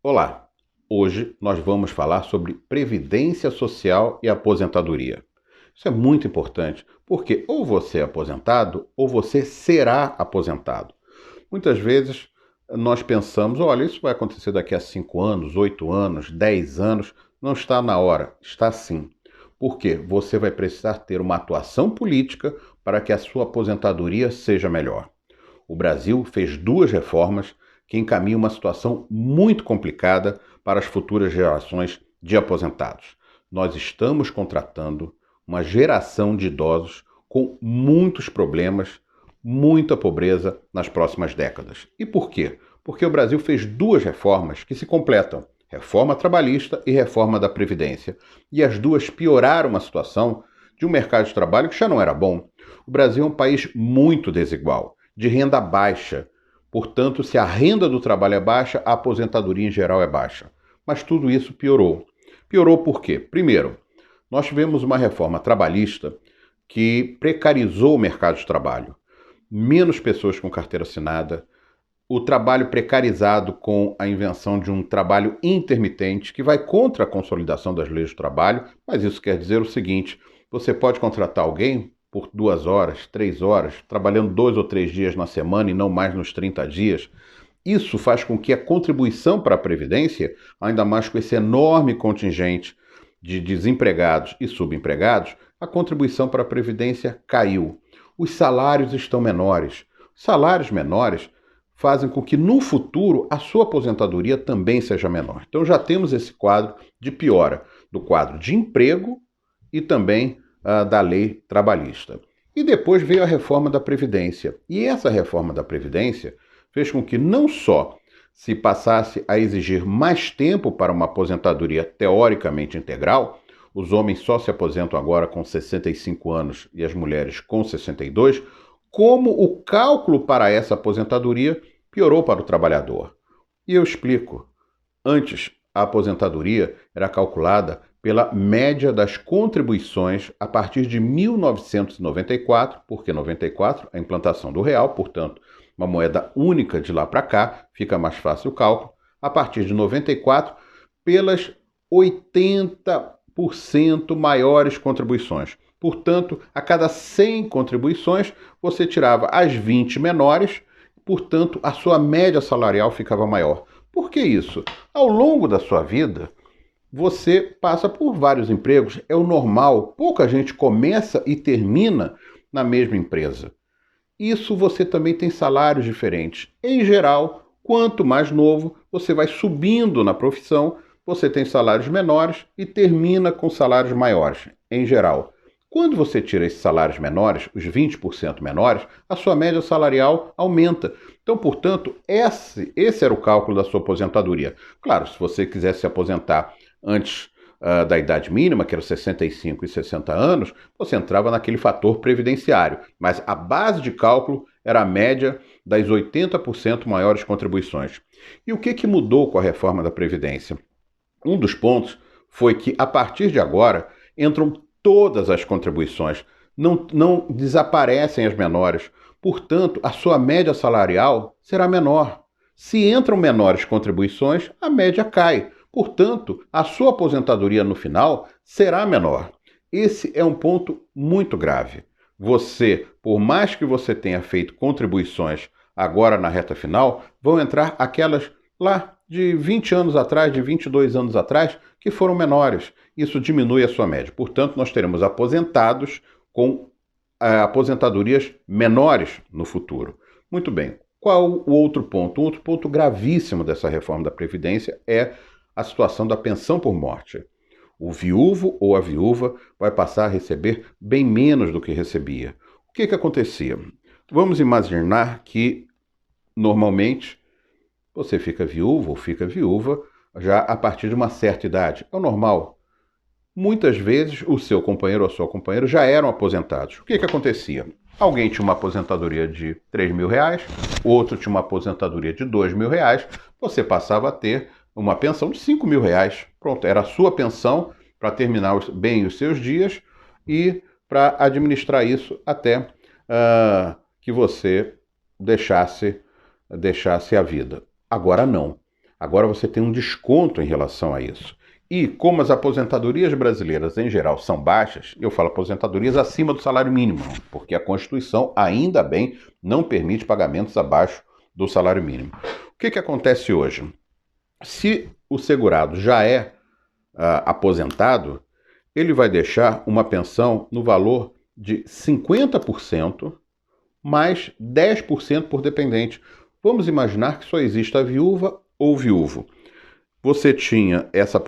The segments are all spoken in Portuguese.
Olá, hoje nós vamos falar sobre previdência social e aposentadoria. Isso é muito importante, porque ou você é aposentado ou você será aposentado. Muitas vezes nós pensamos, olha, isso vai acontecer daqui a 5 anos, 8 anos, 10 anos. Não está na hora, está sim. Porque você vai precisar ter uma atuação política para que a sua aposentadoria seja melhor. O Brasil fez duas reformas que encaminham uma situação muito complicada para as futuras gerações de aposentados. Nós estamos contratando uma geração de idosos com muitos problemas, muita pobreza nas próximas décadas. E por quê? Porque o Brasil fez duas reformas que se completam: reforma trabalhista e reforma da Previdência. E as duas pioraram a situação de um mercado de trabalho que já não era bom. O Brasil é um país muito desigual, de renda baixa. Portanto, se a renda do trabalho é baixa, a aposentadoria em geral é baixa. Mas tudo isso piorou. Piorou por quê? Primeiro, nós tivemos uma reforma trabalhista que precarizou o mercado de trabalho. Menos pessoas com carteira assinada, o trabalho precarizado com a invenção de um trabalho intermitente que vai contra a consolidação das leis do trabalho, mas isso quer dizer o seguinte: você pode contratar alguém por 2 horas, 3 horas, trabalhando 2 ou 3 dias na semana e não mais nos 30 dias. Isso faz com que a contribuição para a Previdência, ainda mais com esse enorme contingente de desempregados e subempregados, a contribuição para a Previdência caiu. Os salários estão menores. Salários menores fazem com que no futuro a sua aposentadoria também seja menor. Então já temos esse quadro de piora do quadro de emprego e também da lei trabalhista. E depois veio a reforma da Previdência. E essa reforma da Previdência fez com que não só se passasse a exigir mais tempo para uma aposentadoria teoricamente integral, os homens só se aposentam agora com 65 anos e as mulheres com 62, como o cálculo para essa aposentadoria piorou para o trabalhador. E eu explico. Antes, a aposentadoria era calculada pela média das contribuições a partir de 1994, porque 94 a implantação do real, portanto, uma moeda única de lá para cá, fica mais fácil o cálculo. A partir de 94, pelas 80% maiores contribuições. Portanto, a cada 100 contribuições, você tirava as 20 menores, portanto, a sua média salarial ficava maior. Por que isso? Ao longo da sua vida, você passa por vários empregos, é o normal. Pouca gente começa e termina na mesma empresa. Isso você também tem salários diferentes. Em geral, quanto mais novo, você vai subindo na profissão, você tem salários menores e termina com salários maiores, em geral. Quando você tira esses salários menores, os 20% menores, a sua média salarial aumenta. Então, portanto, esse era o cálculo da sua aposentadoria. Claro, se você quiser se aposentar antes da idade mínima, que era 65 e 60 anos, você entrava naquele fator previdenciário. Mas a base de cálculo era a média das 80% maiores contribuições. E o que mudou com a reforma da Previdência? Um dos pontos foi que, a partir de agora, entram todas as contribuições, não desaparecem as menores. Portanto, a sua média salarial será menor. Se entram menores contribuições, a média cai. Portanto, a sua aposentadoria no final será menor. Esse é um ponto muito grave. Você, por mais que você tenha feito contribuições agora na reta final, vão entrar aquelas lá de 20 anos atrás, de 22 anos atrás, que foram menores. Isso diminui a sua média. Portanto, nós teremos aposentados com aposentadorias menores no futuro. Muito bem. Qual o outro ponto? Um outro ponto gravíssimo dessa reforma da Previdência é a situação da pensão por morte. O viúvo ou a viúva vai passar a receber bem menos do que recebia. O que acontecia? Vamos imaginar que, normalmente, você fica viúvo ou fica viúva já a partir de uma certa idade. É o normal. Muitas vezes o seu companheiro ou a sua companheira já eram aposentados. O que acontecia? Alguém tinha uma aposentadoria de R$ 3.000, outro tinha uma aposentadoria de R$ 2.000, você passava a ter uma pensão de R$ 5.000. Pronto, era a sua pensão para terminar bem os seus dias e para administrar isso até que você deixasse a vida. Agora não. Agora você tem um desconto em relação a isso. E como as aposentadorias brasileiras em geral são baixas, eu falo aposentadorias acima do salário mínimo, porque a Constituição, ainda bem, não permite pagamentos abaixo do salário mínimo. O que acontece hoje? Se o segurado já é aposentado, ele vai deixar uma pensão no valor de 50% mais 10% por dependente. Vamos imaginar que só exista a viúva ou viúvo. Você tinha essa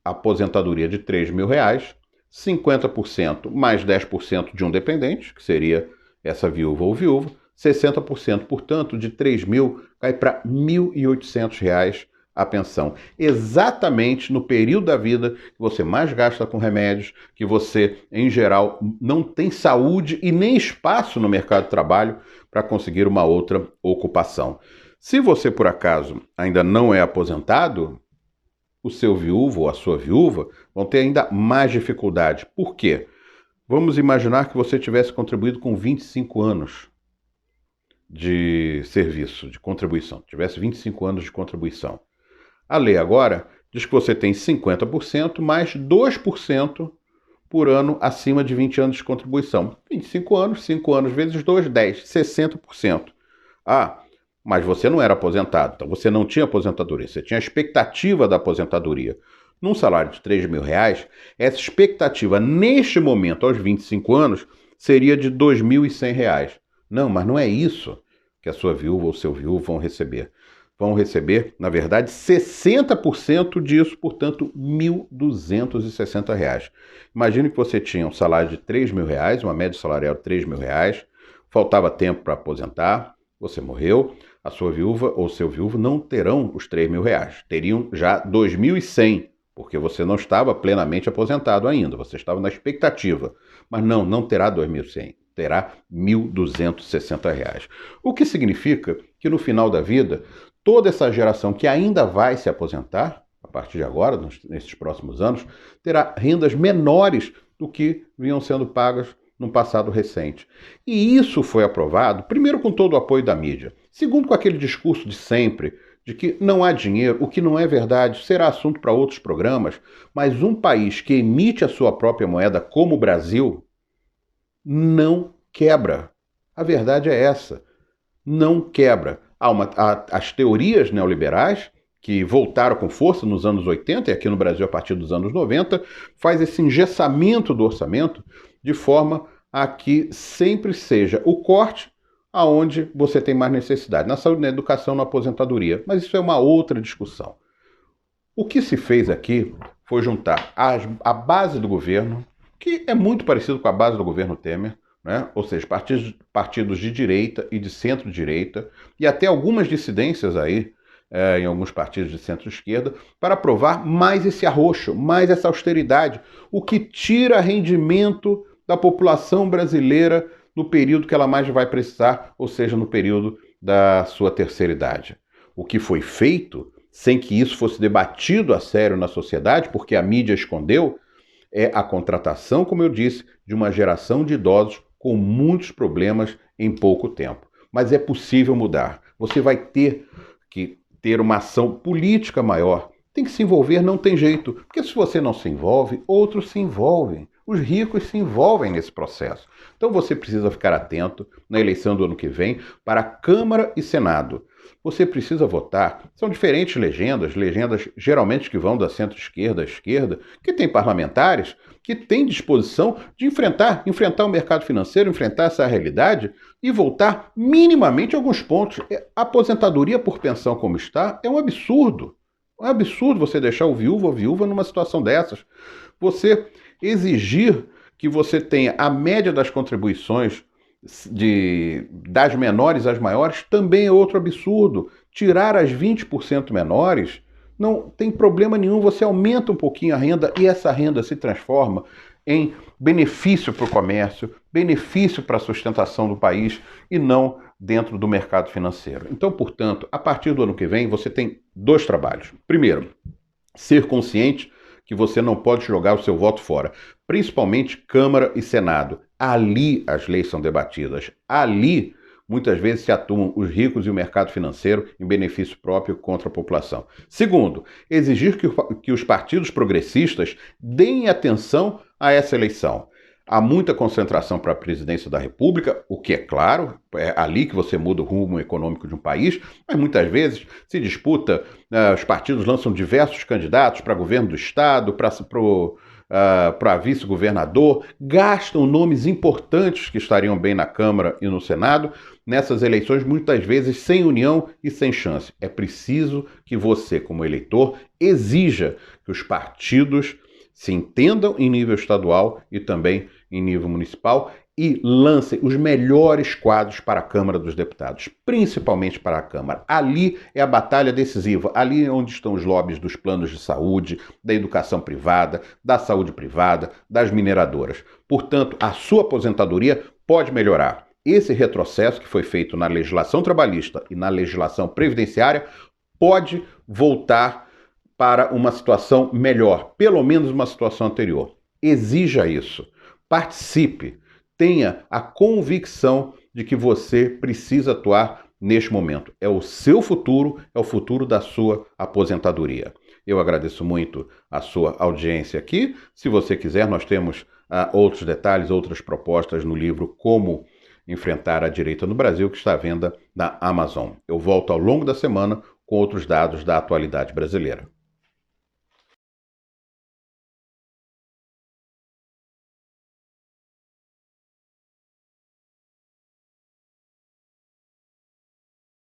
aposentadoria de R$3.000, 50% mais 10% de um dependente, que seria essa viúva ou viúvo, 60%, portanto, de 3.000 cai para R$1.800 a pensão. Exatamente no período da vida que você mais gasta com remédios, que você, em geral, não tem saúde e nem espaço no mercado de trabalho para conseguir uma outra ocupação. Se você, por acaso, ainda não é aposentado, o seu viúvo ou a sua viúva vão ter ainda mais dificuldade. Por quê? Vamos imaginar que você tivesse contribuído com 25 anos de serviço, de contribuição. Tivesse 25 anos de contribuição. A lei agora diz que você tem 50% mais 2% por ano acima de 20 anos de contribuição. 25 anos, 5 anos vezes 2, 10, 60%. Mas você não era aposentado, então você não tinha aposentadoria, você tinha a expectativa da aposentadoria. Num salário de R$3.000, essa expectativa neste momento, aos 25 anos, seria de R$2.100. Não, mas não é isso que a sua viúva ou seu viúvo vão receber. Vão receber, na verdade, 60% disso, portanto, R$1.260. Imagine que você tinha um salário de R$3.000, uma média salarial de R$3.000, faltava tempo para aposentar, você morreu, a sua viúva ou seu viúvo não terão os R$3.000, teriam já 2.100, porque você não estava plenamente aposentado ainda, você estava na expectativa. Mas não terá 2.100, terá R$1.260. O que significa que no final da vida, toda essa geração que ainda vai se aposentar, a partir de agora, nesses próximos anos, terá rendas menores do que vinham sendo pagas no passado recente. E isso foi aprovado, primeiro, com todo o apoio da mídia, segundo, com aquele discurso de sempre, de que não há dinheiro, o que não é verdade, será assunto para outros programas, mas um país que emite a sua própria moeda, como o Brasil, não quebra. A verdade é essa, não quebra. As teorias neoliberais, que voltaram com força nos anos 80 e aqui no Brasil a partir dos anos 90, faz esse engessamento do orçamento de forma a que sempre seja o corte aonde você tem mais necessidade, na saúde, na educação, na aposentadoria. Mas isso é uma outra discussão. O que se fez aqui foi juntar a base do governo, que é muito parecido com a base do governo Temer, né? Ou seja, partidos de direita e de centro-direita, e até algumas dissidências aí, em alguns partidos de centro-esquerda, para aprovar mais esse arroxo, mais essa austeridade, o que tira rendimento da população brasileira no período que ela mais vai precisar, ou seja, no período da sua terceira idade. O que foi feito, sem que isso fosse debatido a sério na sociedade, porque a mídia escondeu, é a contratação, como eu disse, de uma geração de idosos com muitos problemas em pouco tempo. Mas é possível mudar. Você vai ter que ter uma ação política maior. Tem que se envolver, não tem jeito. Porque se você não se envolve, outros se envolvem. Os ricos se envolvem nesse processo. Então você precisa ficar atento na eleição do ano que vem para Câmara e Senado. Você precisa votar. São diferentes legendas geralmente que vão da centro-esquerda à esquerda, que tem parlamentares que têm disposição de enfrentar o mercado financeiro, enfrentar essa realidade e voltar minimamente alguns pontos. A aposentadoria por pensão como está é um absurdo. É um absurdo você deixar o viúvo ou viúva numa situação dessas. Você exigir que você tenha a média das contribuições das menores às maiores também é outro absurdo. Tirar as 20% menores não tem problema nenhum, você aumenta um pouquinho a renda e essa renda se transforma em benefício para o comércio, benefício para a sustentação do país e não dentro do mercado financeiro. Então, portanto, a partir do ano que vem você tem dois trabalhos. Primeiro, ser consciente que você não pode jogar o seu voto fora, principalmente Câmara e Senado. Ali as leis são debatidas, ali muitas vezes se atuam os ricos e o mercado financeiro em benefício próprio contra a população. Segundo, exigir que os partidos progressistas deem atenção a essa eleição. Há muita concentração para a presidência da República, o que é claro, é ali que você muda o rumo econômico de um país, mas muitas vezes se disputa, os partidos lançam diversos candidatos para governo do Estado, para vice-governador, gastam nomes importantes que estariam bem na Câmara e no Senado, nessas eleições muitas vezes sem união e sem chance. É preciso que você, como eleitor, exija que os partidos se entendam em nível estadual e também em nível municipal e lancem os melhores quadros para a Câmara dos Deputados, principalmente para a Câmara. Ali é a batalha decisiva, ali é onde estão os lobbies dos planos de saúde, da educação privada, da saúde privada, das mineradoras. Portanto, a sua aposentadoria pode melhorar. Esse retrocesso que foi feito na legislação trabalhista e na legislação previdenciária pode voltar para uma situação melhor, pelo menos uma situação anterior. Exija isso. Participe. Tenha a convicção de que você precisa atuar neste momento. É o seu futuro, é o futuro da sua aposentadoria. Eu agradeço muito a sua audiência aqui. Se você quiser, nós temos outros detalhes, outras propostas no livro Como Enfrentar a Direita no Brasil, que está à venda na Amazon. Eu volto ao longo da semana com outros dados da atualidade brasileira.